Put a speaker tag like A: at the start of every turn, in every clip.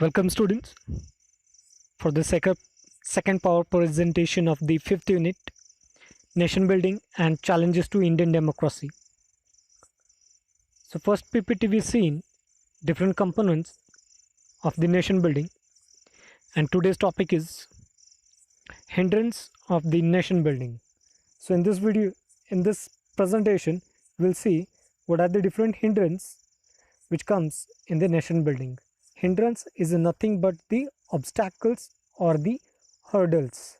A: Welcome students for the second power presentation of the fifth unit, Nation Building and Challenges to Indian Democracy. So first PPT we seen different components of the nation building, and today's topic is hindrance of the nation building. So in this presentation, we'll see what are the different hindrance which comes in the nation building. Hindrance is nothing but the obstacles or the hurdles.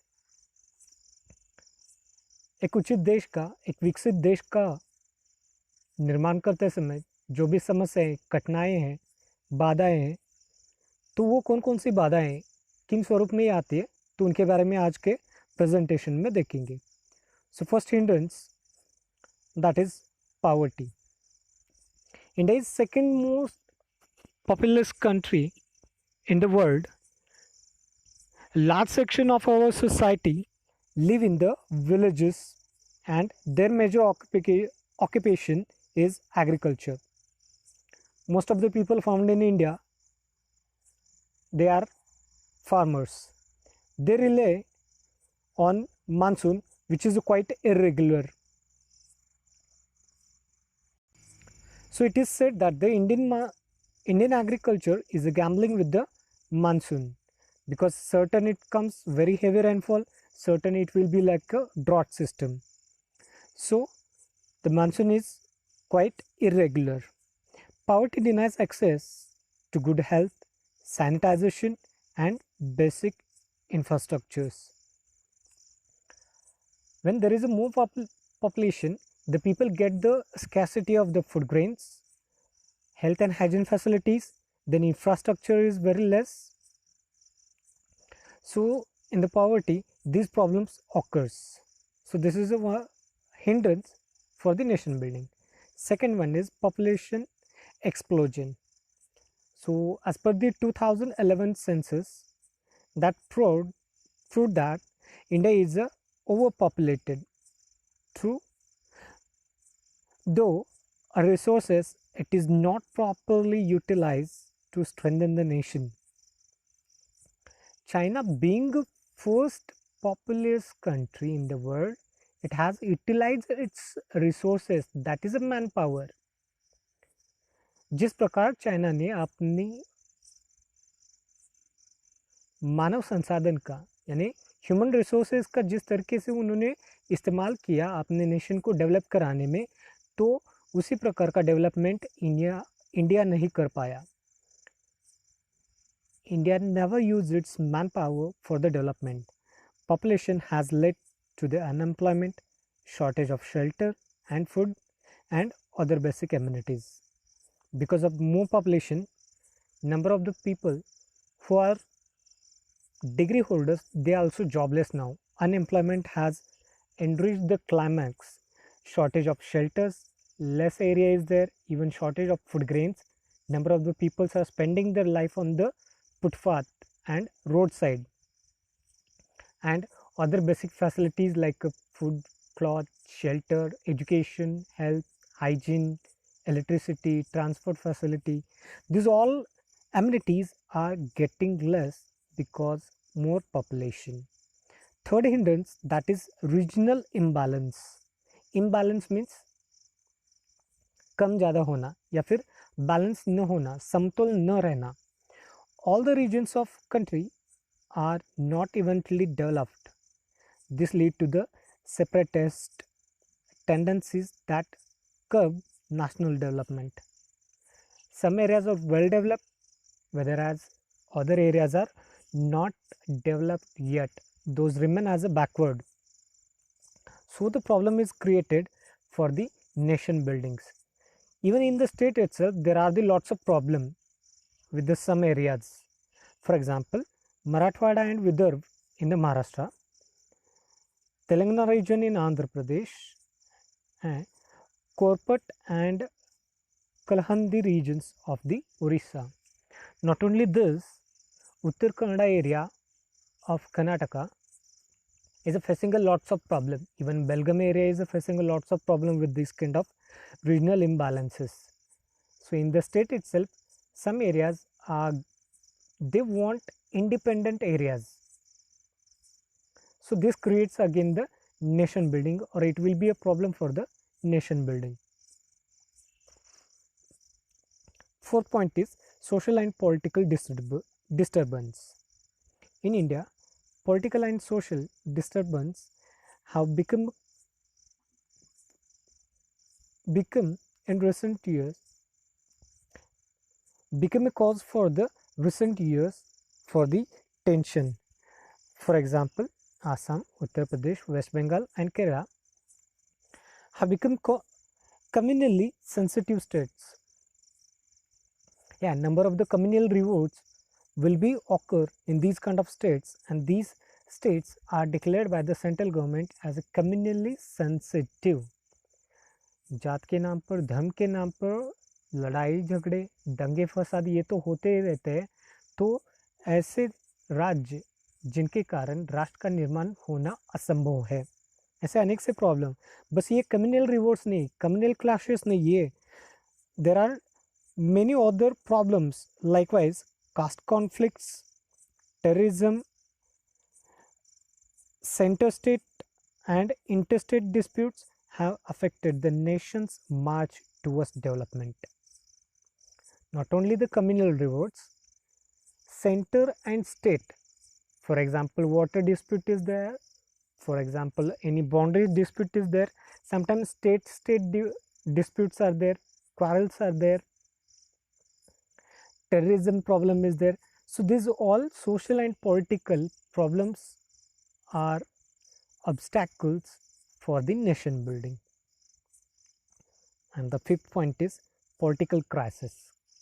A: एक उचित देश का, एक विकसित देश का निर्माण करते समय जो भी समस्याएं, कठिनाइयां हैं, बाधाएं हैं, तो वो कौन कौन सी बाधाएं किन स्वरूप में आती है, तो उनके बारे में आज के प्रेजेंटेशन में देखेंगे. So first hindrance, that is poverty. India is second most populous country in the world. Large section of our society live in the villages and their major occupation is agriculture. Most of the people found in India, they are farmers. They rely on monsoon, which is quite irregular. So it is said that the Indian agriculture is gambling with the monsoon, because certain it comes very heavy rainfall, certain it will be like a drought system. So the monsoon is quite irregular. Poverty denies access to good health, sanitization and basic infrastructures. When there is a more population, the people get the scarcity of the food grains, health and hygiene facilities, then infrastructure is very less. So in the poverty, these problems occurs. So this is a hindrance for the nation building. Second one is population explosion. So as per the 2011 census, that proved that India is overpopulated. True, though our resources, it is not properly utilized to strengthen the nation. China being the first populous country in the world, it has utilized its resources, that is a manpower. जिस प्रकार China ने अपनी मानव संसाधन का यानी human resources का जिस तरीके से उन्होंने इस्तेमाल किया अपने नेशन को डेवलप कराने में, तो उसी प्रकार का डेवलपमेंट इंडिया नहीं कर पाया. India never used its manpower for the development. Population has led to the unemployment, shortage of shelter and food and other basic amenities. Because of more population, number of the people who are degree holders, they are also jobless now. Unemployment has enriched the climax. Shortage of shelters, less area is there, even shortage of food grains. Number of the people are spending their life on the footpath and roadside, and other basic facilities like food, cloth, shelter, education, health, hygiene, electricity, transport facility, these all amenities are getting less because more population. Third hindrance, that is regional imbalance. Imbalance means कम ज़्यादा होना या फिर balance न होना, समतोल न रहना. All the regions of country are not evenly developed. This lead to the separatist tendencies that curb national development. Some areas are well developed, whereas other areas are not developed yet. Those remain as a backward. So the problem is created for the nation buildings. Even in the state itself, there are the lots of problems with the some areas. For example, Marathwada and Vidarbha in the Maharashtra, Telangana region in Andhra Pradesh, and Korpat and Kalahandi regions of the Orissa. Not only this, Uttar Kannada area of Karnataka is facing a lots of problem. Even Belgaum area is facing a lots of problem with this kind of regional imbalances. So in the state itself, some areas are they want independent areas. So this creates again the nation building, or it will be a problem for the nation building. Fourth point is social and political disturbance. In India, political and social disturbance have become in recent years become a cause for the recent years for the tension. For example, Assam, Uttar Pradesh, West Bengal and Kerala have become communally sensitive states. Yeah, number of the communal revolts will be occur in these kind of states, and these states are declared by the central government as a communally sensitive. जात के नाम पर, धर्म के नाम पर लड़ाई झगड़े, दंगे फसाद ये तो होते ही रहते हैं। तो ऐसे राज्य जिनके कारण राष्ट्र का निर्माण होना असंभव है, ऐसे अनेक से प्रॉब्लम। बस ये कम्युनल रिवोल्ट्स नहीं, कम्युनल क्लैशेस नहीं, ये there are many other problems. Likewise, caste conflicts, terrorism, center-state and interstate disputes have affected the nation's march towards development. Not only the communal revolts, center and state, for example, water dispute is there, for example, any boundary dispute is there, sometimes state disputes are there, quarrels are there, terrorism problem is there. So these all social and political problems are obstacles for the nation building. And the fifth point is political crisis.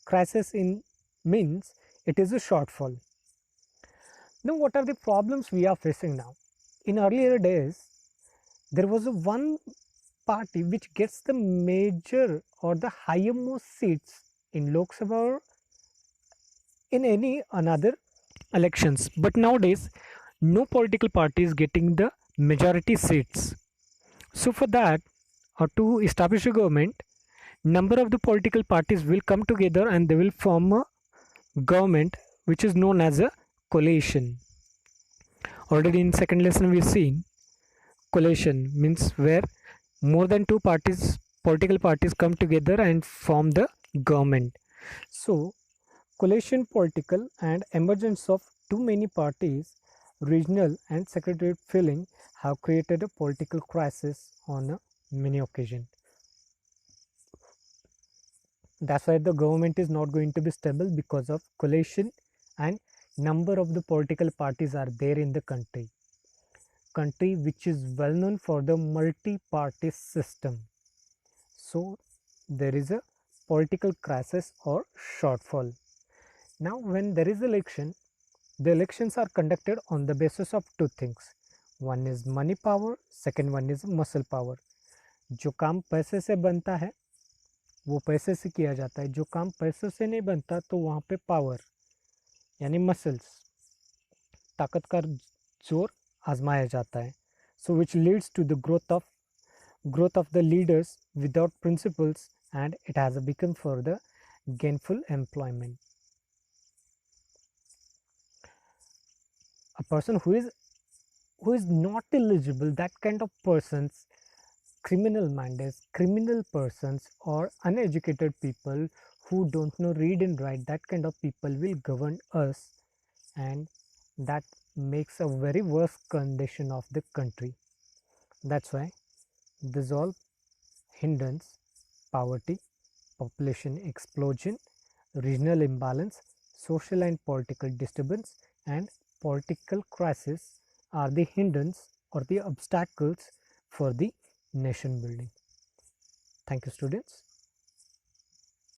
A: Crisis in means it is a shortfall. Now what are the problems we are facing now? In earlier days, there was a one party which gets the major or the highermost seats in Lok Sabha or in any another elections, but nowadays no political party is getting the majority seats. So for that, or to establish a government, number of the political parties will come together and they will form a government which is known as a coalition. Already in second lesson we've seen coalition means where more than two political parties come together and form the government. So coalition political and emergence of too many parties, regional and sectarial feeling have created a political crisis on many occasions. That's why the government is not going to be stable, because of coalition and number of the political parties are there in the country which is well known for the multi-party system. So there is a political crisis or shortfall. Now when there is election, the elections are conducted on the basis of two things. One is money power, second one is muscle power. जो काम पैसे से बनता है वो पैसे से किया जाता है, जो काम पैसे से नहीं बनता तो वहाँ पे पावर यानी मसल्स, ताकत का जोर आजमाया जाता है. So which leads to the growth of the leaders without principles, and it has become for the gainful employment. A person who is not eligible, that kind of persons, criminal minds, criminal persons or uneducated people who don't know read and write, that kind of people will govern us, and that makes a very worse condition of the country. That's why this all hindrance, poverty, population explosion, regional imbalance, social and political disturbance and political crisis are the hindrance or the obstacles for the nation building. Thank you, students.